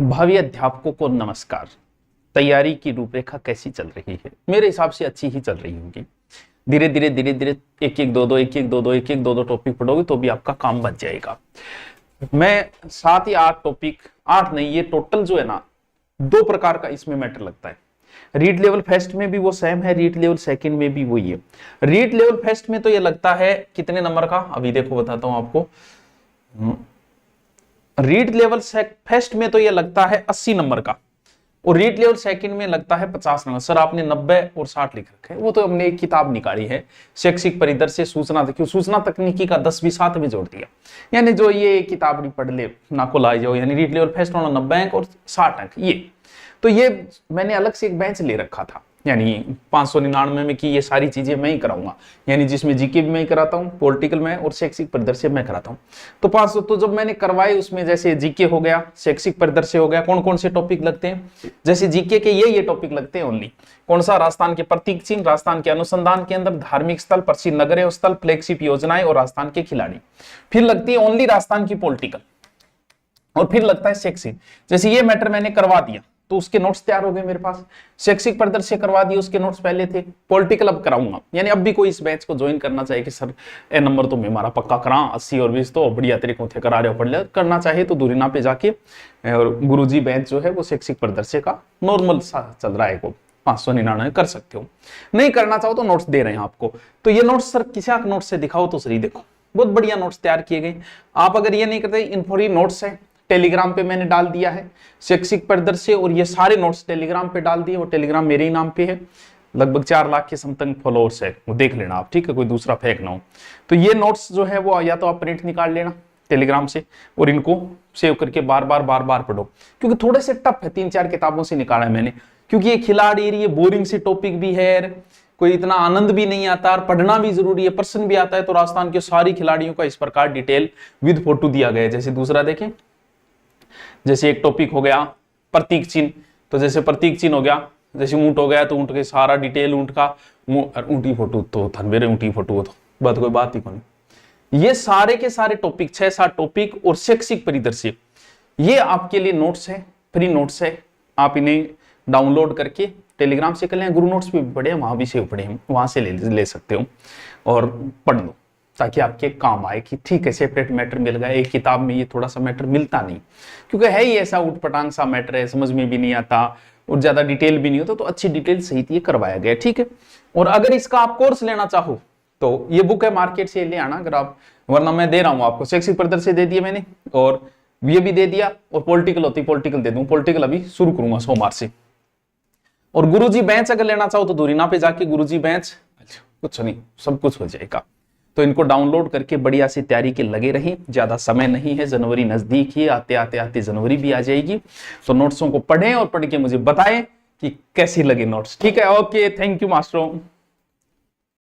भावी अध्यापकों को नमस्कार। तैयारी की रूपरेखा कैसी चल रही है? मेरे हिसाब से अच्छी ही चल रही होगी। धीरे धीरे एक एक दो दो टॉपिक पढ़ोगे तो भी आपका काम बच जाएगा। मैं 7 या 8 टॉपिक, 8 नहीं, ये टोटल जो है ना 2 प्रकार का इसमें मैटर लगता है। रीड लेवल फर्स्ट में भी वो सेम है, रीड लेवल सेकंड में भी वही है। रीड लेवल फर्स्ट में तो ये लगता है कितने नंबर का, अभी देखो बताता हूं आपको। रीड लेवल फर्स्ट में तो ये लगता है 80 नंबर का, और रीड लेवल सेकंड में लगता है 50 नंबर। सर आपने 90 और 60 लिख रखे हैं, वो तो हमने एक किताब निकाली है, शैक्षिक परिदृश्य सूचना तकनीकी का 10वीं 7वीं जोड़ दिया। यानी जो ये किताब नहीं पढ़ ले ना को लाई जाओ, यानी रीड लेवल फर्स्ट होना 90 अंक और 60 अंक, ये तो ये मैंने अलग से एक बेंच ले रखा था, यानी 599 में कि ये सारी चीजें मैं ही कराऊंगा, यानी जिसमें जीके भी मैं ही कराता हूँ, पॉलिटिकल में, और शैक्षिक परिदृश्य मैं कराता हूँ। तो 500 तो जब मैंने करवाए उसमें जैसे जीके हो गया, शैक्षिक परिदृश्य हो गया, कौन कौन से टॉपिक लगते हैं, जैसे जीके के ये टॉपिक लगते हैं ओनली। कौन सा? राजस्थान के प्रतीक चिन्ह, राजस्थान के अनुसंधान केंद्र, धार्मिक स्थल, प्रसिद्ध नगरीय स्थल, फ्लैगशिप योजनाएं और राजस्थान के खिलाड़ी। फिर लगती है ओनली राजस्थान की पॉलिटिकल, और फिर लगता है शैक्षिक। जैसे ये मैटर मैंने करवा दिया तो उसके नोट्स तैयार हो गए मेरे पास। शैक्षिक परिदृश्य करवा दिए, उसके नोट्स पहले थे। पॉलिटिकल अब कराऊंगा, यानी अब भी कोई इस बैच को ज्वाइन करना चाहिए कि सर ए नंबर तो मैं हमारा पक्का करा, 80 और 20 तो बढ़िया तरीकों से करा रहे हो, पढ़ ले, करना चाहिए तो दूरिना पे जाके। और गुरुजी बैच जो है वो शैक्षिक परिदृश्य का नॉर्मल चल रहा है, वो 599 कर सकते हो। नहीं करना चाहो तो नोट्स दे रहे हैं आपको। तो ये नोट्स सर किसी नोट्स से दिखाओ तो सही, देखो बहुत बढ़िया नोट्स तैयार किए गए। आप अगर ये नहीं करते, इन्फोरी नोट्स है, टेलीग्राम पे मैंने डाल दिया है शैक्षिक परिदृश्य, और ये सारे नोट्स टेलीग्राम पे डाल दिए, और टेलीग्राम मेरे ही नाम पे है, लगभग 4 लाख के समथिंग फॉलोअर्स है, वो देख लेना आप, ठीक है, कोई दूसरा फेक ना हो। तो ये नोट्स जो है वो या तो आप प्रिंट निकाल लेना टेलीग्राम से, और इनको सेव करके बार बार पढ़ो, क्योंकि थोड़े से टफ है, 3-4 किताबों से निकाला है मैंने, क्योंकि ये खिलाड़ी, ये बोरिंग से टॉपिक भी है, कोई इतना आनंद भी नहीं आता, और पढ़ना भी जरूरी है, प्रश्न भी आता है। तो राजस्थान के सारी खिलाड़ियों का इस प्रकार डिटेल विद फोटो दिया गया है। जैसे दूसरा देखें, जैसे एक टॉपिक हो गया प्रतीक चिन्ह, तो जैसे प्रतीक चिन्ह हो गया, जैसे ऊंट हो गया तो ऊंट के सारा डिटेल, ऊंट का ऊंटी फोटो तो मेरे ऊंटी फोटो तो बात कोई बात ही कौन। ये सारे के सारे टॉपिक 6-7 टॉपिक और शैक्षिक परिदृश्य, ये आपके लिए नोट्स है, फ्री नोट्स है। आप इन्हें डाउनलोड करके टेलीग्राम से कर लें, गुरु नोट्स भी पढ़े, वहां भी सेव पढ़े, वहां से ले सकते हो और पढ़ लो, ताकि आपके काम आए कि ठीक है सेपरेट मैटर मिल गया। एक किताब में ये थोड़ा सा मैटर मिलता नहीं, क्योंकि है ही ऐसा उठपटांग सा मैटर है, समझ में भी नहीं आता और ज्यादा डिटेल भी नहीं होता, तो अच्छी डिटेल सहित ये करवाया गया, ठीक है। और अगर इसका आप कोर्स लेना चाहो तो ये बुक है, मार्केट से ले आना अगर आप, वरना मैं दे रहा हूँ आपको। शैक्षिक परिदृश्य दे दिया मैंने, और ये भी दे दिया, और पॉलिटिकल होती पॉलिटिकल दे दूं, पॉलिटिकल अभी शुरू करूंगा सोमवार से। और गुरुजी बेंच अगर लेना चाहो तो दूरीना पे जाके गुरुजी बेंच, कुछ नहीं, सब कुछ हो जाएगा। तो इनको डाउनलोड करके बढ़िया से तैयारी के लगे रहें, ज्यादा समय नहीं है, जनवरी नजदीक ही, आते जनवरी भी आ जाएगी। तो नोट्सों को पढ़ें और पढ़ के मुझे बताएं कि कैसी लगी नोट्स, ठीक है। Okay, thank you मास्टरों।